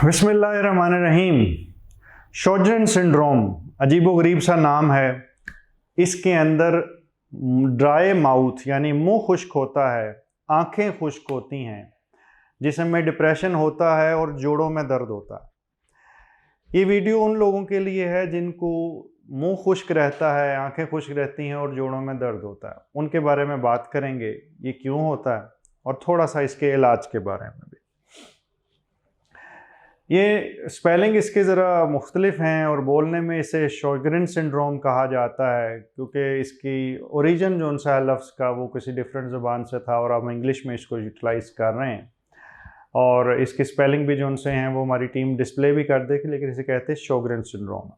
बिस्मिल्लाहिर्रहमानिर्रहीम। शोजरन सिंड्रोम अजीबोगरीब सा नाम है। इसके अंदर ड्राई माउथ यानी मुंह खुश्क होता है, आंखें खुश्क होती हैं, जिसम में डिप्रेशन होता है और जोड़ों में दर्द होता है। ये वीडियो उन लोगों के लिए है जिनको मुंह खुश्क रहता है, आंखें खुश्क रहती हैं और जोड़ों में दर्द होता है। उनके बारे में बात करेंगे, ये क्यों होता है और थोड़ा सा इसके इलाज के बारे में भी। ये स्पेलिंग इसके ज़रा मुख्तलिफ हैं और बोलने में इसे शोगरेन सिंड्रोम कहा जाता है, क्योंकि इसकी ओरिजिन जो उनसा लफ्ज़ का वो किसी डिफरेंट ज़ुबान से था और हम इंग्लिश में इसको यूटिलाइज़ कर रहे हैं। और इसकी स्पेलिंग भी जो उनसे हैं वो हमारी टीम डिस्प्ले भी कर देगी, लेकिन इसे कहते हैं शोगरेन सिंड्रोम।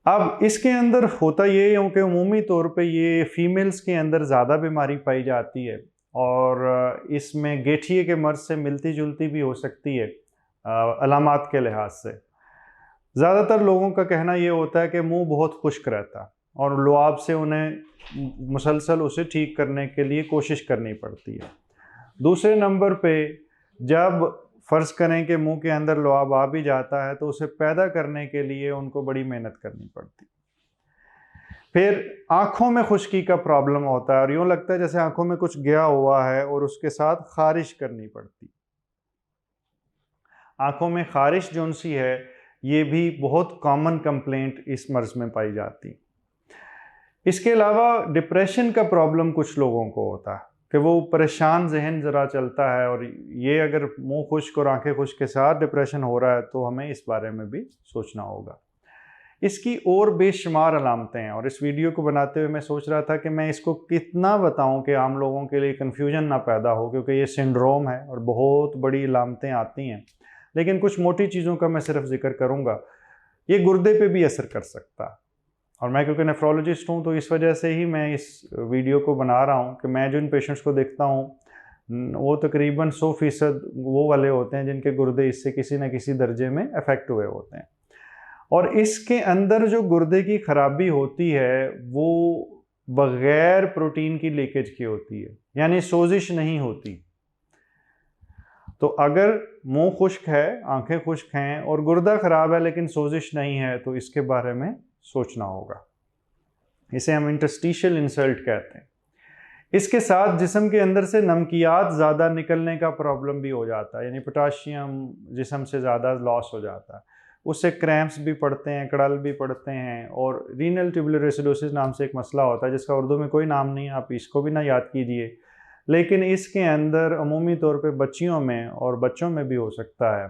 अब इसके अंदर होता ये है कि उमूमी तौर पे ये फ़ीमेल्स के अंदर ज़्यादा बीमारी पाई जाती है और इसमें गठिए के मर्ज़ से मिलती जुलती भी हो सकती है अलामात के लिहाज से। ज़्यादातर लोगों का कहना ये होता है कि मुंह बहुत खुश्क रहता है और लुआब से उन्हें मुसलसल उसे ठीक करने के लिए कोशिश करनी पड़ती है। दूसरे नंबर पे जब फ़र्ज़ करें कि मुंह के अंदर लुआब आ भी जाता है तो उसे पैदा करने के लिए उनको बड़ी मेहनत करनी पड़ती है। फिर आँखों में खुश्की का प्रॉब्लम होता है और यूँ लगता है जैसे आँखों में कुछ गया हुआ है और उसके साथ ख़ारिश करनी पड़ती। आँखों में ख़ारिश जो सी है ये भी बहुत कॉमन कंप्लेंट इस मर्ज़ में पाई जाती। इसके अलावा डिप्रेशन का प्रॉब्लम कुछ लोगों को होता है कि वो परेशान जहन ज़रा चलता है, और ये अगर मुंह खुश्क और आंखें खुश्क के साथ डिप्रेशन हो रहा है तो हमें इस बारे में भी सोचना होगा। इसकी और बेशुमार अलामतें हैं और इस वीडियो को बनाते हुए मैं सोच रहा था कि मैं इसको कितना बताऊं कि आम लोगों के लिए कन्फ्यूजन ना पैदा हो, क्योंकि ये सिंड्रोम है और बहुत बड़ी अलामतें आती हैं। लेकिन कुछ मोटी चीज़ों का मैं सिर्फ जिक्र करूँगा। ये गुर्दे पे भी असर कर सकता है और मैं क्योंकि नेफ्रोलॉजिस्ट हूँ तो इस वजह से ही मैं इस वीडियो को बना रहा हूँ कि मैं जो इन पेशेंट्स को देखता हूँ वो तकरीबन 100% वो वाले होते हैं जिनके गुर्दे इससे किसी न किसी दर्जे में अफेक्ट हुए होते हैं। और इसके अंदर जो गुर्दे की ख़राबी होती है वो बग़ैर प्रोटीन की लीकेज की होती है, यानी सोजिश नहीं होती। तो अगर मुंह खुश्क है, आंखें खुश्क हैं और गुर्दा ख़राब है लेकिन सोजिश नहीं है तो इसके बारे में सोचना होगा। इसे हम इंटरस्टिशियल इंसल्ट कहते हैं। इसके साथ जिस्म के अंदर से नमकियात ज़्यादा निकलने का प्रॉब्लम भी हो जाता है, यानी पोटाशियम जिस्म से ज़्यादा लॉस हो जाता है। उससे क्रैम्प्स भी पड़ते हैं, कड़ल भी पड़ते हैं और रीनल ट्यूबुलर एसिडोसिस नाम से एक मसला होता है जिसका उर्दू में कोई नाम नहीं है, आप इसको भी ना याद कीजिए। लेकिन इसके अंदर अमूमी तौर पे बच्चियों में और बच्चों में भी हो सकता है।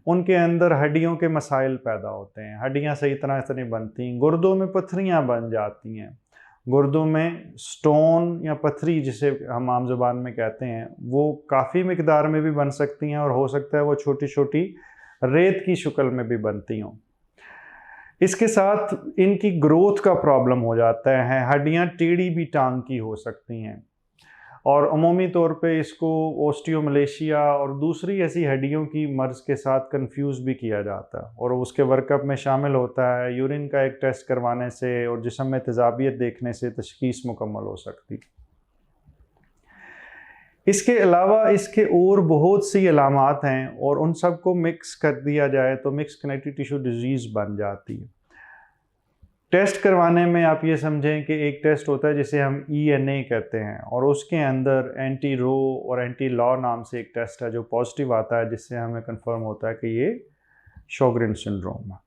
उनके अंदर हड्डियों के मसाइल पैदा होते हैं, हड्डियां सही तरह से नहीं बनती, गुर्दों में पथरियां बन जाती हैं, गुर्दों में स्टोन या पथरी जिसे हम आम ज़ुबान में कहते हैं वो काफ़ी मिकदार में भी बन सकती हैं और हो सकता है वो छोटी छोटी रेत की शक्ल में भी बनती हों। इसके साथ इनकी ग्रोथ का प्रॉब्लम हो जाता है, हड्डियाँ टेढ़ी भी टांग की हो सकती हैं और अमूमी तौर पे इसको ओस्टियोमलेशिया और दूसरी ऐसी हड्डियों की मर्ज़ के साथ कंफ्यूज भी किया जाता है और उसके वर्कअप में शामिल होता है यूरिन का एक टेस्ट करवाने से और जिस्म में तेज़ाबियत देखने से तशख़ीस मुकम्मल हो सकती। इसके अलावा इसके और बहुत सी अलामात हैं और उन सब को मिक्स कर दिया जाए तो मिक्स कनेक्टिव टिश्यू डिजीज़ बन जाती है। टेस्ट करवाने में आप ये समझें कि एक टेस्ट होता है जिसे हम ENA कहते हैं और उसके अंदर एंटी रो और एंटी लॉ नाम से एक टेस्ट है जो पॉजिटिव आता है, जिससे हमें कंफर्म होता है कि ये शोगरेन सिंड्रोम है।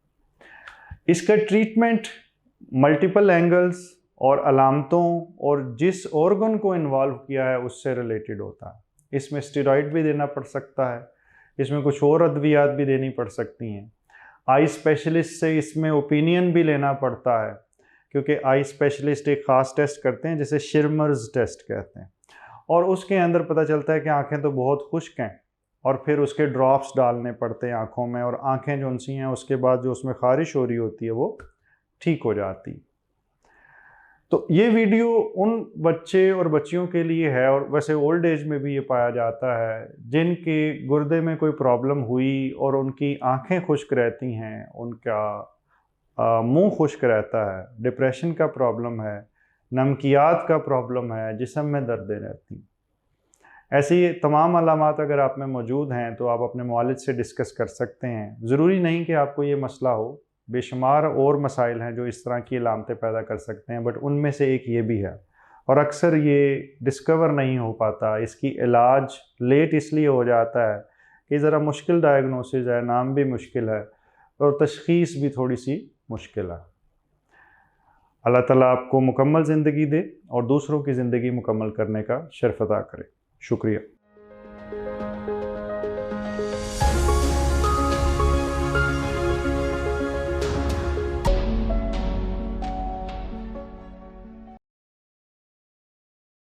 इसका ट्रीटमेंट मल्टीपल एंगल्स और अलामतों और जिस ऑर्गन को इन्वॉल्व किया है उससे रिलेटेड होता है। इसमें स्टेरॉइड भी देना पड़ सकता है, इसमें कुछ और अद्वियात भी देनी पड़ सकती हैं। आई स्पेशलिस्ट से इसमें ओपिनियन भी लेना पड़ता है, क्योंकि आई स्पेशलिस्ट एक ख़ास टेस्ट करते हैं जिसे शिरमर्स टेस्ट कहते हैं और उसके अंदर पता चलता है कि आंखें तो बहुत खुश्क हैं और फिर उसके ड्रॉप्स डालने पड़ते हैं आंखों में और आंखें जो सी हैं उसके बाद जो उसमें ख़ारिश हो रही होती है वो ठीक हो जाती। तो ये वीडियो उन बच्चे और बच्चियों के लिए है और वैसे ओल्ड एज में भी ये पाया जाता है जिनके गुर्दे में कोई प्रॉब्लम हुई और उनकी आंखें खुश्क रहती हैं, उनका मुंह खुश्क रहता है, डिप्रेशन का प्रॉब्लम है, नमकियात का प्रॉब्लम है, जिस्म में दर्दें रहती। ऐसी तमाम अलामात अगर आप में मौजूद हैं तो आप अपने मुआलिज से डिस्कस कर सकते हैं। ज़रूरी नहीं कि आपको ये मसला हो, बेशुमार और मसाइल हैं जो इस तरह की अलामतें पैदा कर सकते हैं, बट उनमें से एक ये भी है। और अक्सर ये डिस्कवर नहीं हो पाता, इसकी इलाज लेट इसलिए हो जाता है कि ज़रा मुश्किल डायग्नोसिस है, नाम भी मुश्किल है और तशख़ीस भी थोड़ी सी मुश्किल है। अल्लाह ताला आपको मुकम्मल ज़िंदगी दे और दूसरों की ज़िंदगी मुकम्मल करने का शर्फ़ अता करे। शुक्रिया।